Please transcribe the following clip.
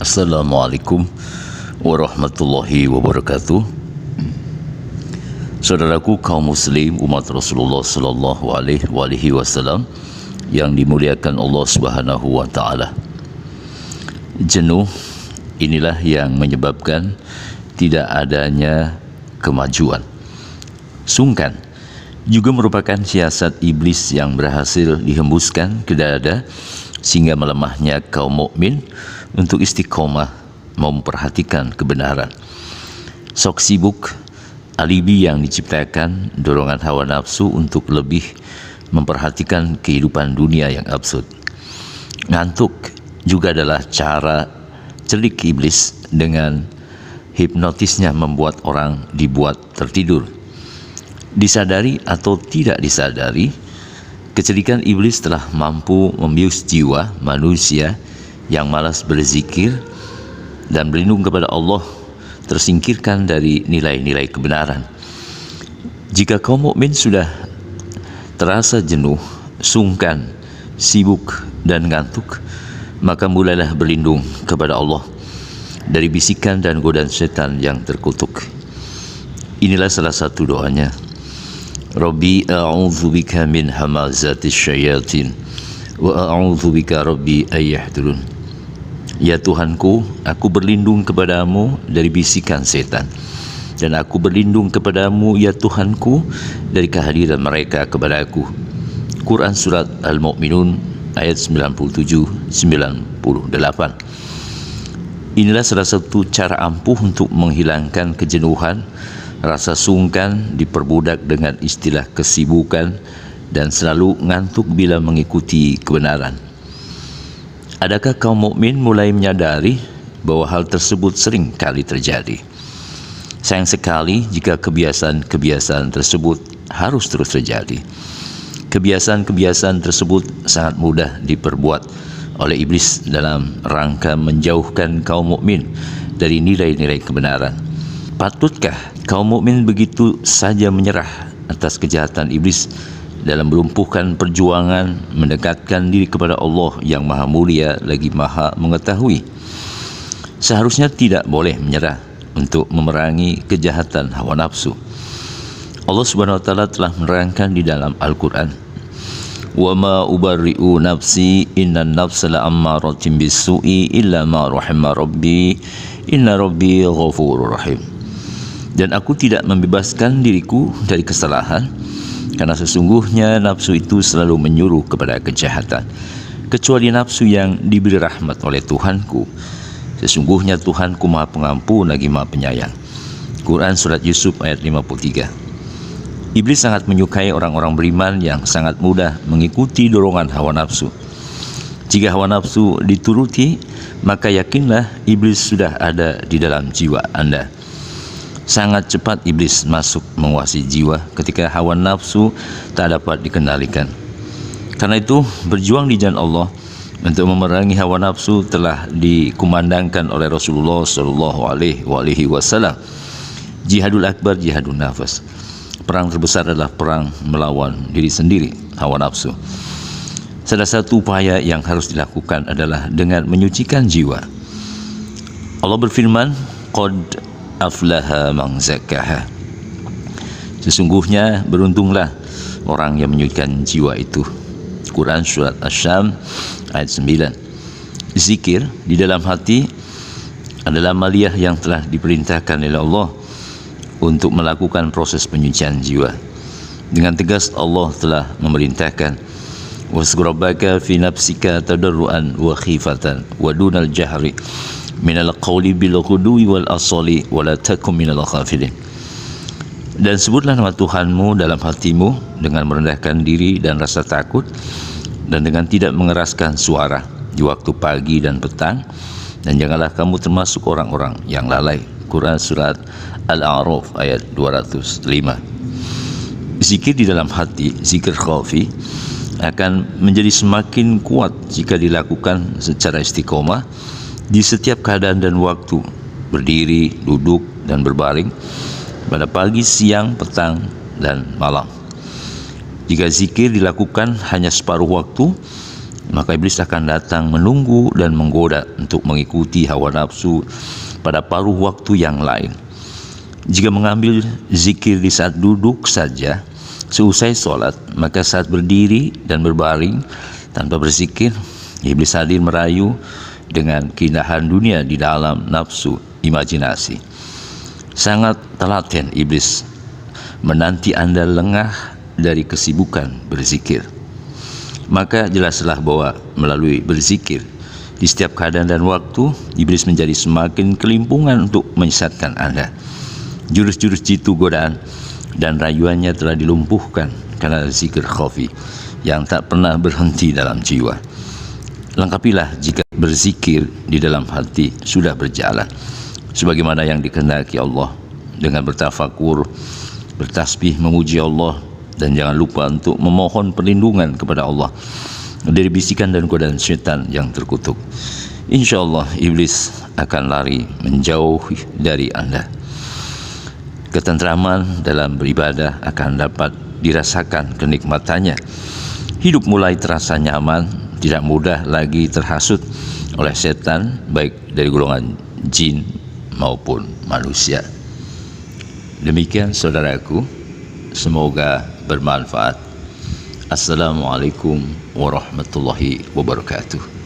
Assalamualaikum warahmatullahi wabarakatuh. Saudaraku kaum muslim umat Rasulullah sallallahu alaihi wasallam yang dimuliakan Allah Subhanahu wa taala. Jenuh inilah yang menyebabkan tidak adanya kemajuan. Sungkan juga merupakan siasat iblis yang berhasil dihembuskan ke dada sehingga melemahnya kaum mukmin untuk istiqomah memperhatikan kebenaran. Sok sibuk, alibi yang diciptakan, dorongan hawa nafsu untuk lebih memperhatikan kehidupan dunia yang absurd. Ngantuk juga adalah cara celik iblis dengan hipnotisnya membuat orang dibuat tertidur. Disadari atau tidak disadari, kecelikan iblis telah mampu membius jiwa manusia yang malas berzikir dan berlindung kepada Allah tersingkirkan dari nilai-nilai kebenaran. Jika kaum mukmin sudah terasa jenuh, sungkan, sibuk dan ngantuk, maka mulailah berlindung kepada Allah dari bisikan dan godaan setan yang terkutuk. Inilah salah satu doanya. Rabbi a'udzubika min hamazatis syayatin wa a'udzubika rabbi ayyahdurun. Ya Tuhanku, aku berlindung kepadamu dari bisikan setan, dan aku berlindung kepadamu ya Tuhanku dari kehadiran mereka kepadaku. Quran Surat Al-Mu'minun ayat 97-98. Inilah salah satu cara ampuh untuk menghilangkan kejenuhan. Rasa sungkan diperbudak dengan istilah kesibukan dan selalu ngantuk bila mengikuti kebenaran. Adakah kaum mukmin mulai menyadari bahwa hal tersebut sering kali terjadi? Sayang sekali jika kebiasaan-kebiasaan tersebut harus terus terjadi. Kebiasaan-kebiasaan tersebut sangat mudah diperbuat oleh iblis dalam rangka menjauhkan kaum mukmin dari nilai-nilai kebenaran. Patutkah kaum mukmin begitu saja menyerah atas kejahatan iblis dalam melumpuhkan perjuangan mendekatkan diri kepada Allah yang Maha Mulia lagi Maha Mengetahui? Seharusnya tidak boleh menyerah untuk memerangi kejahatan hawa nafsu. Allah Subhanahu wa taala telah menerangkan di dalam Al-Qur'an, "Wa ma ubarri'u nafsi innan nafsa la'ammaratin bis-su'i illa ma rahima rabbi inna rabbi ghafurur rahim." Dan aku tidak membebaskan diriku dari kesalahan, karena sesungguhnya nafsu itu selalu menyuruh kepada kejahatan, kecuali nafsu yang diberi rahmat oleh Tuhanku. Sesungguhnya Tuhanku Maha Pengampun lagi Maha Penyayang. Quran Surat Yusuf ayat 53. Iblis sangat menyukai orang-orang beriman yang sangat mudah mengikuti dorongan hawa nafsu. Jika hawa nafsu dituruti, maka yakinlah iblis sudah ada di dalam jiwa Anda. Sangat cepat iblis masuk menguasai jiwa ketika hawa nafsu tak dapat dikendalikan. Karena itu, berjuang di jalan Allah untuk memerangi hawa nafsu telah dikumandangkan oleh Rasulullah sallallahu alaihi wasallam. Jihadul akbar, jihadun nafas. Perang terbesar adalah perang melawan diri sendiri, hawa nafsu. Salah satu upaya yang harus dilakukan adalah dengan menyucikan jiwa. Allah berfirman, "Qad aflaha man zakkaha." Sesungguhnya beruntunglah orang yang menyucikan jiwa itu. Quran Surat Asy-Syam ayat 9. Zikir di dalam hati adalah amaliyah yang telah diperintahkan oleh Allah untuk melakukan proses penyucian jiwa. Dengan tegas Allah telah memerintahkan, "Waskur rabbaka fi nafsika tadarruan wa khifatan wa dunal jahri minal qawli bil ghudwi wal asali wa la takum minal ghafilin." Dan sebutlah nama Tuhanmu dalam hatimu dengan merendahkan diri dan rasa takut, dan dengan tidak mengeraskan suara di waktu pagi dan petang, dan janganlah kamu termasuk orang-orang yang lalai. Quran Surat Al-A'raf ayat 205. Zikir di dalam hati, zikir khafi, akan menjadi semakin kuat jika dilakukan secara istiqomah di setiap keadaan dan waktu, berdiri, duduk, dan berbaring, pada pagi, siang, petang, dan malam. Jika zikir dilakukan hanya separuh waktu, maka iblis akan datang menunggu dan menggoda untuk mengikuti hawa nafsu pada paruh waktu yang lain. Jika mengambil zikir di saat duduk saja, seusai solat, maka saat berdiri dan berbaring tanpa berzikir, iblis hadir merayu dengan keindahan dunia di dalam nafsu imajinasi. Sangat telaten iblis menanti Anda lengah dari kesibukan berzikir. Maka jelaslah bahwa melalui berzikir di setiap keadaan dan waktu, iblis menjadi semakin kelimpungan untuk menyesatkan Anda. Jurus-jurus jitu godaan dan rayuannya telah dilumpuhkan karena zikir khafi yang tak pernah berhenti dalam jiwa. Lengkapilah jika berzikir di dalam hati sudah berjalan sebagaimana yang dikehendaki Allah, dengan bertafakur, bertasbih memuji Allah, dan jangan lupa untuk memohon perlindungan kepada Allah dari bisikan dan godaan syaitan yang terkutuk. Insya Allah iblis akan lari menjauh dari Anda. Ketentraman dalam beribadah akan dapat dirasakan kenikmatannya. Hidup mulai terasa nyaman, tidak mudah lagi terhasut oleh setan, baik dari golongan jin maupun manusia. Demikian saudaraku, semoga bermanfaat. Assalamualaikum warahmatullahi wabarakatuh.